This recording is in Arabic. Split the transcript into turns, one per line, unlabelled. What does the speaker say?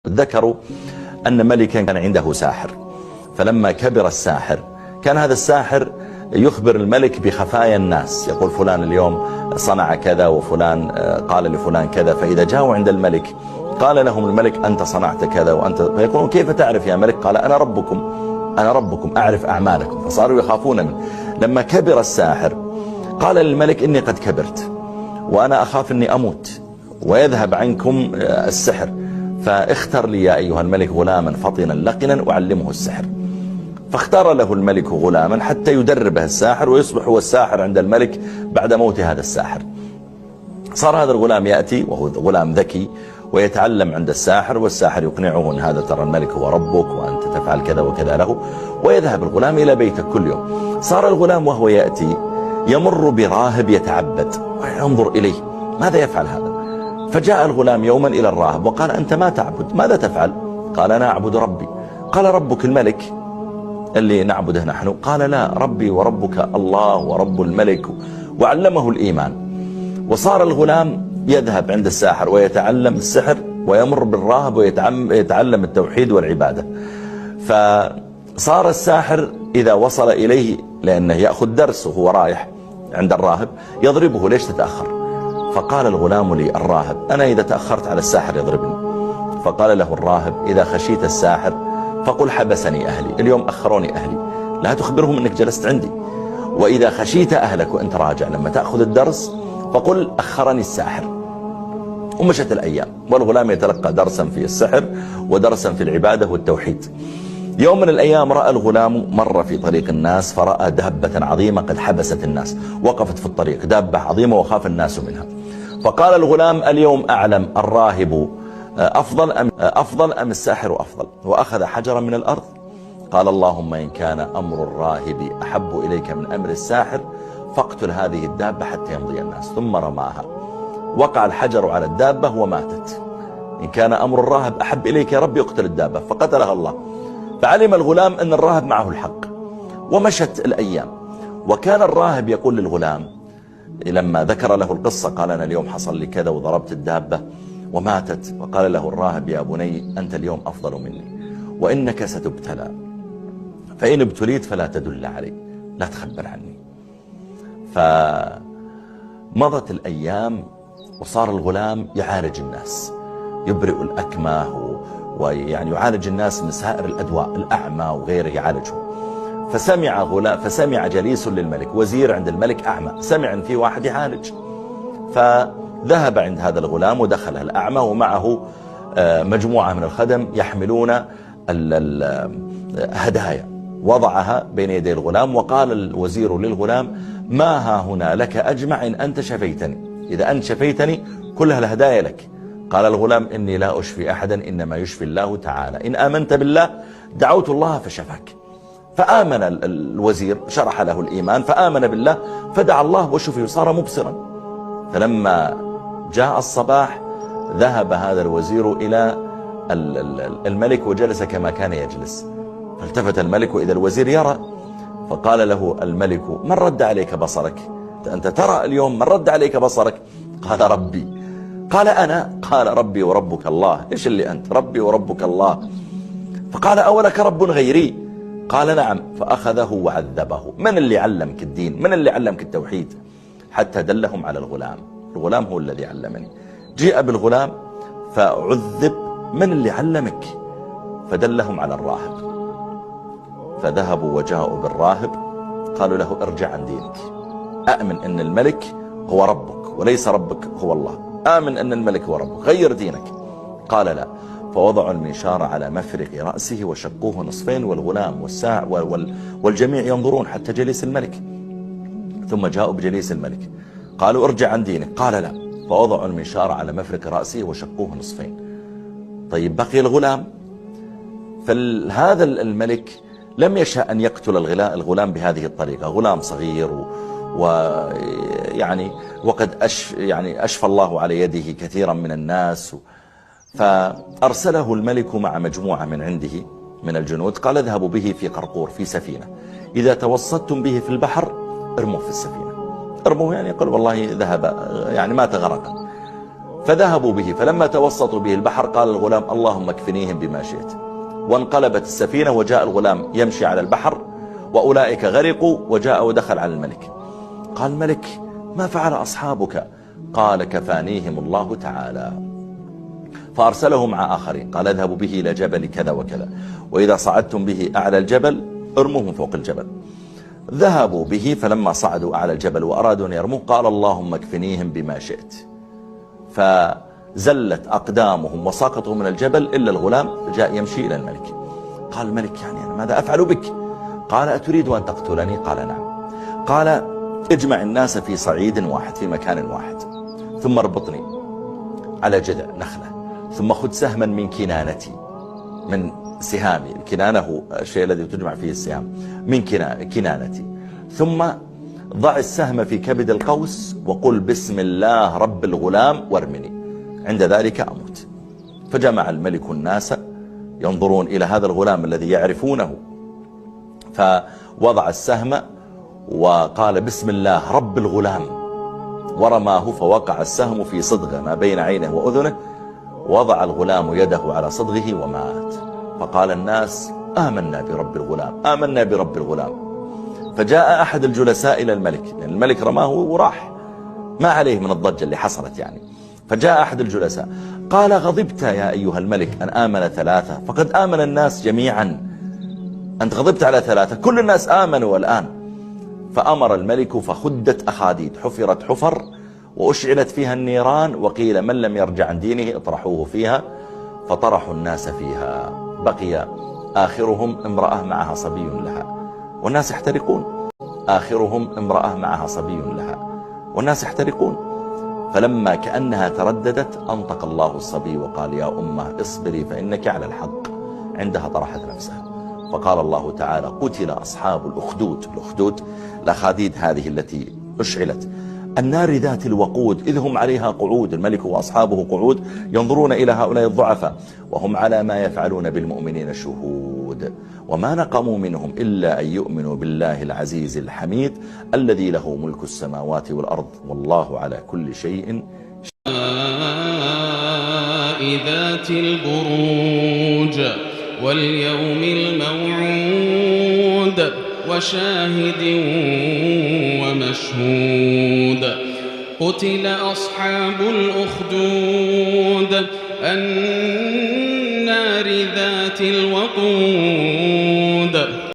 ذكروا أن ملكا كان عنده ساحر، فلما كبر الساحر كان هذا الساحر يخبر الملك بخفايا الناس، يقول فلان اليوم صنع كذا وفلان قال لفلان كذا. فإذا جاءوا عند الملك قال لهم الملك أنت صنعت كذا وأنت، فيقولون كيف تعرف يا ملك؟ قال أنا ربكم أعرف أعمالكم. فصاروا يخافون منه. لما كبر الساحر قال للملك إني قد كبرت وأنا أخاف أني أموت ويذهب عنكم السحر، فاختر لي يا أيها الملك غلاما فطنا لقنا أعلمه السحر. فاختار له الملك غلاما حتى يدربه الساحر ويصبح هو الساحر عند الملك بعد موت هذا الساحر. صار هذا الغلام يأتي وهو غلام ذكي ويتعلم عند الساحر، والساحر يقنعه أن هذا ترى الملك هو ربك وأنت تفعل كذا وكذا له، ويذهب الغلام إلى بيته كل يوم. صار الغلام وهو يأتي يمر براهب يتعبد وينظر إليه ماذا يفعل هذا. فجاء الغلام يوما إلى الراهب وقال أنت ما تعبد، ماذا تفعل؟ قال أنا أعبد ربي. قال ربك الملك اللي نعبده نحن؟ قال لا، ربي وربك الله ورب الملك، وعلمه الإيمان. وصار الغلام يذهب عند الساحر ويتعلم السحر ويمر بالراهب ويتعلم التوحيد والعبادة. فصار الساحر إذا وصل إليه لأنه يأخذ درس وهو رايح عند الراهب يضربه، ليش تتأخر؟ فقال الغلام للراهب أنا إذا تأخرت على الساحر يضربني. فقال له الراهب إذا خشيت الساحر فقل حبسني أهلي، اليوم أخروني أهلي، لا تخبرهم أنك جلست عندي. وإذا خشيت أهلك وأنت راجع لما تأخذ الدرس فقل أخرني الساحر. ومشت الأيام والغلام يتلقى درسا في السحر ودرسا في العبادة والتوحيد. يوم من الأيام رأى الغلام مر في طريق الناس فرأى دابة عظيمة قد حبست الناس، وقفت في الطريق دابة عظيمة وخاف الناس منها. فقال الغلام اليوم أعلم الراهب أفضل أم الساحر أفضل؟ وأخذ حجرا من الأرض قال اللهم إن كان أمر الراهب أحب إليك من أمر الساحر فاقتل هذه الدابة حتى يمضي الناس. ثم رماها، وقع الحجر على الدابة وماتت. إن كان أمر الراهب أحب إليك يا رب اقتل الدابة، فقتلها الله. فعلم الغلام أن الراهب معه الحق. ومشت الأيام وكان الراهب يقول للغلام لما ذكر له القصة قال أنا اليوم حصل لي كذا وضربت الدابة وماتت. وقال له الراهب يا بني أنت اليوم أفضل مني وإنك ستبتلى، فإن ابتليت فلا تدل علي، لا تخبر عني. فمضت الأيام وصار الغلام يعالج الناس، يبرئ الأكمه ويعني يعالج الناس من سائر الأدواء، الأعمى وغيره يعالجهم. فسمع جليس للملك وزير عند الملك أعمى، سمع أن في واحد يعالج، فذهب عند هذا الغلام ودخل الأعمى ومعه مجموعة من الخدم يحملون الهدايا، وضعها بين يدي الغلام. وقال الوزير للغلام ما ها هنا لك أجمع إن أنت شفيتني، إذا أنت شفيتني كلها الهدايا لك. قال الغلام إني لا أشفي أحدا إنما يشفي الله تعالى، إن آمنت بالله دعوت الله فشفاك. فآمن الوزير، شرح له الإيمان فآمن بالله فدعا الله وشفي وصار مبصرا. فلما جاء الصباح ذهب هذا الوزير إلى الملك وجلس كما كان يجلس. فالتفت الملك وإذا الوزير يرى، فقال له الملك من رد عليك بصرك؟ أنت ترى اليوم من رد عليك بصرك؟ قال ربي. قال أنا؟ قال ربي وربك الله. إيش اللي أنت؟ ربي وربك الله. فقال أولك رب غيري؟ قال نعم. فأخذه وعذبه. من اللي علمك الدين؟ من اللي علمك التوحيد؟ حتى دلهم على الغلام. الغلام هو الذي علمني. جيء بالغلام فعذب. من اللي علمك؟ فدلهم على الراهب. فذهبوا وجاءوا بالراهب قالوا له ارجع عن دينك، أأمن أن الملك هو ربك وليس ربك هو الله، آمن أن الملك هو ربك، غير دينك. قال لا. فوضعوا المنشار على مفرق رأسه وشقوه نصفين، والغلام والجميع ينظرون حتى جليس الملك. ثم جاءوا بجليس الملك قالوا ارجع عن دينك، قال لا. فوضعوا المنشار على مفرق رأسه وشقوه نصفين. طيب بقي الغلام. فهذا الملك لم يشاء أن يقتل الغلام بهذه الطريقة، غلام صغير ويعني وقد أشفى الله على يده كثيرا من الناس. فأرسله الملك مع مجموعة من عنده من الجنود، قال اذهبوا به في قرقور في سفينة، إذا توسطتم به في البحر ارموه في السفينة. ارموه يعني يقول والله ذهب يعني ما تغرق. فذهبوا به، فلما توسطوا به البحر قال الغلام اللهم اكفنيهم بما شئت. وانقلبت السفينة وجاء الغلام يمشي على البحر، وأولئك غرقوا، وجاء ودخل على الملك. قال الملك ما فعل أصحابك؟ قال كفانيهم الله تعالى. فأرسله مع آخرين، قال اذهبوا به إلى جبل كذا وكذا، وإذا صعدتم به أعلى الجبل ارموه من فوق الجبل. ذهبوا به، فلما صعدوا أعلى الجبل وأرادوا أن يرموه قال اللهم اكفنيهم بما شئت. فزلت أقدامهم وسقطوا من الجبل إلا الغلام جاء يمشي إلى الملك. قال الملك يعني أنا ماذا أفعل بك؟ قال أتريد أن تقتلني؟ قال نعم. قال اجمع الناس في صعيد واحد، في مكان واحد، ثم اربطني على جذع نخلة، ثم خذ سهما من كنانتي، من سهامي. الكنانة هو الشيء الذي تجمع فيه السهام، من كنانتي، ثم ضع السهم في كبد القوس وقل بسم الله رب الغلام وارمني، عند ذلك أموت. فجمع الملك الناس ينظرون إلى هذا الغلام الذي يعرفونه، فوضع السهم وقال بسم الله رب الغلام ورماه، فوقع السهم في صدغه ما بين عينه وأذنه، وضع الغلام يده على صدغه ومات. فقال الناس آمنا برب الغلام، آمنا برب الغلام. فجاء أحد الجلساء إلى الملك، يعني الملك رماه وراح، ما عليه من الضجة اللي حصلت يعني. فجاء أحد الجلساء قال غضبت يا أيها الملك أن آمن ثلاثة فقد آمن الناس جميعا، أنت غضبت على ثلاثة، كل الناس آمنوا الآن. فأمر الملك فخدت أخاديد، حفرت حفر وأشعلت فيها النيران، وقيل من لم يرجع عن دينه اطرحوه فيها، فطرحوا الناس فيها. بقي آخرهم امرأة معها صبي لها والناس يحترقون، آخرهم امرأة معها صبي لها والناس يحترقون. فلما كأنها ترددت أنطق الله الصبي وقال يا أمه اصبري فإنك على الحق. عندها طرحت نفسها. فقال الله تعالى قتل أصحاب الأخدود. الأخدود الأخاديد هذه التي أشعلت، النار ذات الوقود، إذ هم عليها قعود، الملك وأصحابه قعود ينظرون إلى هؤلاء الضعفاء وهم على ما يفعلون بالمؤمنين شهود. وما نقموا منهم إلا أن يؤمنوا بالله العزيز الحميد الذي له ملك السماوات والأرض والله على كل شيء
ذات البروج واليوم الموعود وشاهد ومشهود. قتل أصحاب الأخدود النار ذات الوقود